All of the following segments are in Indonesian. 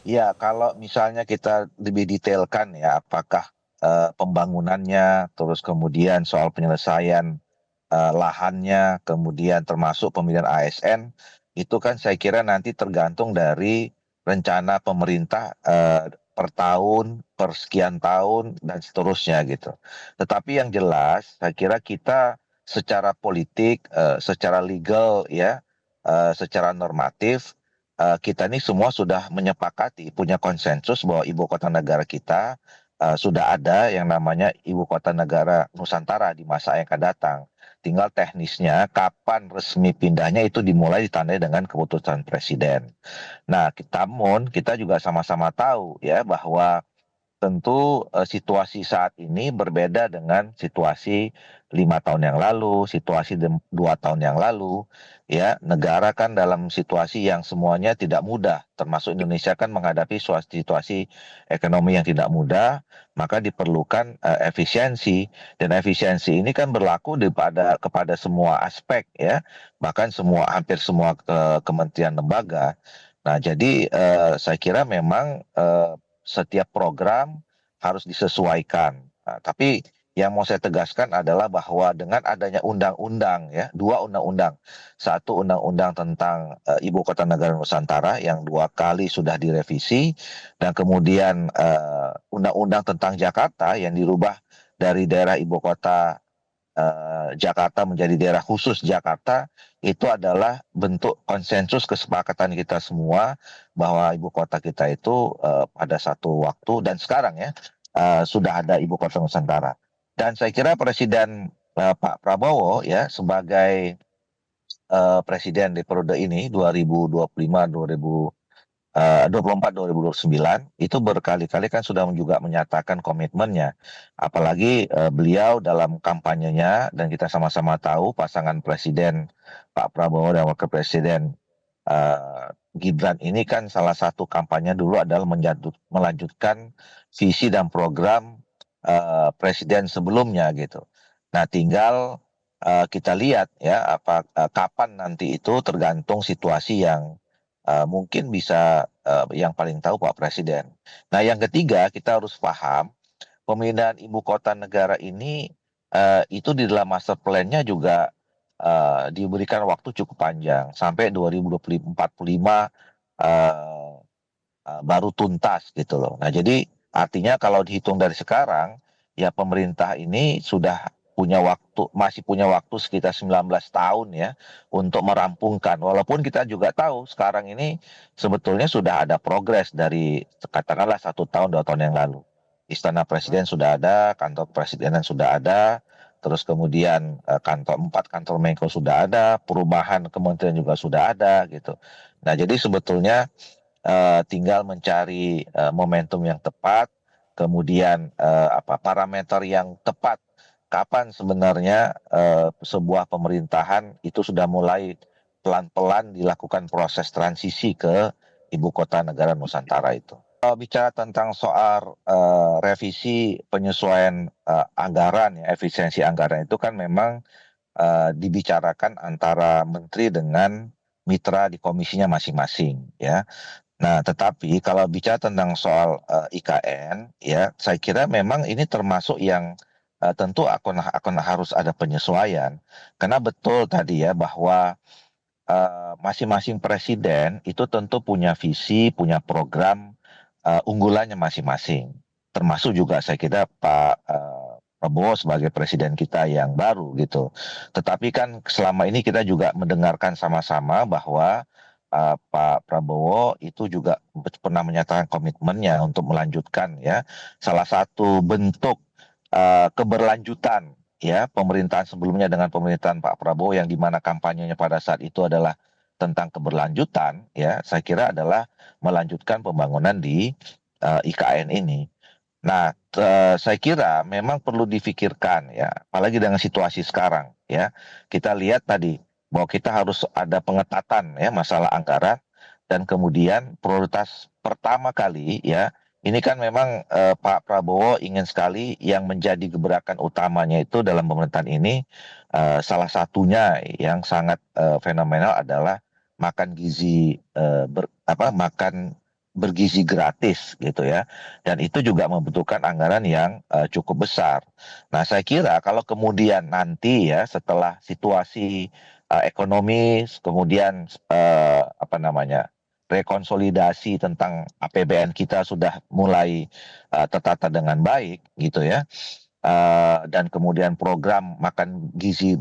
Ya, kalau misalnya kita lebih detailkan ya, apakah pembangunannya, terus kemudian soal penyelesaian lahannya, kemudian termasuk pemilihan ASN, itu kan saya kira nanti tergantung dari rencana pemerintah per tahun, per sekian tahun, dan seterusnya gitu. Tetapi yang jelas, saya kira kita secara politik, secara legal ya, secara normatif, kita ini semua sudah menyepakati, punya konsensus bahwa ibu kota negara kita sudah ada yang namanya ibu kota negara Nusantara di masa yang akan datang. Tinggal teknisnya kapan resmi pindahnya itu dimulai ditandai dengan keputusan presiden. Nah, namun kita juga sama-sama tahu ya bahwa tentu situasi saat ini berbeda dengan situasi 5 tahun yang lalu, situasi 2 tahun yang lalu. Ya, negara kan dalam situasi yang semuanya tidak mudah, termasuk Indonesia kan menghadapi situasi ekonomi yang tidak mudah, maka diperlukan efisiensi dan efisiensi ini kan berlaku kepada semua aspek ya, bahkan hampir semua kementerian lembaga. Nah, jadi saya kira memang setiap program harus disesuaikan. Nah, tapi yang mau saya tegaskan adalah bahwa dengan adanya undang-undang ya, dua undang-undang, satu undang-undang tentang Ibu Kota Negara Nusantara yang 2 kali sudah direvisi, dan kemudian undang-undang tentang Jakarta yang dirubah dari daerah ibu kota Jakarta menjadi daerah khusus Jakarta, itu adalah bentuk konsensus kesepakatan kita semua bahwa ibu kota kita itu pada satu waktu dan sekarang ya sudah ada ibu kota Nusantara. Dan saya kira Presiden Pak Prabowo ya sebagai presiden di periode ini 2025 2024 2029 itu berkali-kali kan sudah juga menyatakan komitmennya. Apalagi beliau dalam kampanyenya dan kita sama-sama tahu pasangan presiden Pak Prabowo dan Wakil Presiden Gibran ini kan salah satu kampanye dulu adalah melanjutkan visi dan program presiden sebelumnya gitu. Nah, tinggal kita lihat ya kapan nanti itu tergantung situasi yang mungkin bisa yang paling tahu Pak Presiden. Nah, yang ketiga kita harus paham pemindahan ibu kota negara ini itu di dalam master plan-nya juga diberikan waktu cukup panjang sampai 2045 eh, baru tuntas gitu loh. Nah, jadi artinya kalau dihitung dari sekarang, ya pemerintah ini sudah masih punya waktu sekitar 19 tahun ya untuk merampungkan. Walaupun kita juga tahu sekarang ini sebetulnya sudah ada progres dari katakanlah 1 tahun 2 tahun yang lalu. Istana Presiden sudah ada, kantor presidenan sudah ada, terus kemudian kantor Menko sudah ada, perubahan kementerian juga sudah ada gitu. Nah, jadi sebetulnya tinggal mencari momentum yang tepat, kemudian parameter yang tepat. Kapan sebenarnya sebuah pemerintahan itu sudah mulai pelan-pelan dilakukan proses transisi ke ibu kota negara Nusantara itu. Kalau bicara tentang soal revisi penyesuaian anggaran, ya, efisiensi anggaran itu kan memang dibicarakan antara menteri dengan mitra di komisinya masing-masing, ya. Nah, tetapi kalau bicara tentang soal IKN, ya, saya kira memang ini termasuk yang tentu akan harus ada penyesuaian. Karena betul tadi ya bahwa masing-masing presiden itu tentu punya visi, punya program unggulannya masing-masing. Termasuk juga saya kira Pak Prabowo sebagai presiden kita yang baru gitu. Tetapi kan selama ini kita juga mendengarkan sama-sama bahwa Pak Prabowo itu juga pernah menyatakan komitmennya untuk melanjutkan ya salah satu bentuk keberlanjutan ya pemerintahan sebelumnya dengan pemerintahan Pak Prabowo yang di mana kampanyenya pada saat itu adalah tentang keberlanjutan ya saya kira adalah melanjutkan pembangunan di IKN ini. Nah, saya kira memang perlu difikirkan ya, apalagi dengan situasi sekarang ya. Kita lihat tadi bahwa kita harus ada pengetatan ya masalah anggaran dan kemudian prioritas pertama kali ya. Ini kan memang Pak Prabowo ingin sekali yang menjadi gebrakan utamanya itu dalam pemerintahan ini salah satunya yang sangat fenomenal adalah makan gizi makan bergizi gratis gitu ya. Dan itu juga membutuhkan anggaran yang cukup besar. Nah, saya kira kalau kemudian nanti ya setelah situasi ekonomi kemudian apa namanya? Rekonsolidasi tentang APBN kita sudah mulai tertata dengan baik gitu ya. Dan kemudian program makan bergizi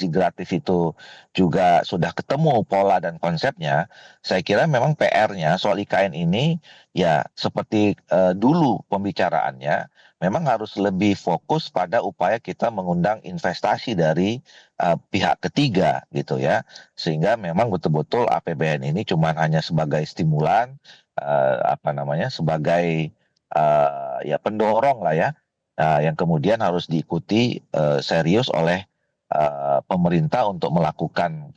gratis itu juga sudah ketemu pola dan konsepnya. Saya kira memang PR-nya soal IKN ini ya seperti dulu pembicaraannya, memang harus lebih fokus pada upaya kita mengundang investasi dari pihak ketiga gitu ya, sehingga memang betul-betul APBN ini cuma hanya sebagai stimulan, apa namanya, sebagai ya pendorong lah ya, yang kemudian harus diikuti serius oleh pemerintah untuk melakukan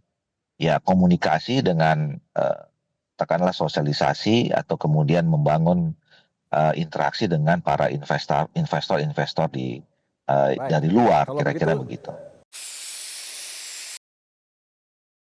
ya komunikasi dengan katakanlah sosialisasi atau kemudian membangun interaksi dengan para investor-investor Baik. dari luar, Kalau kira-kira begitu, begitu.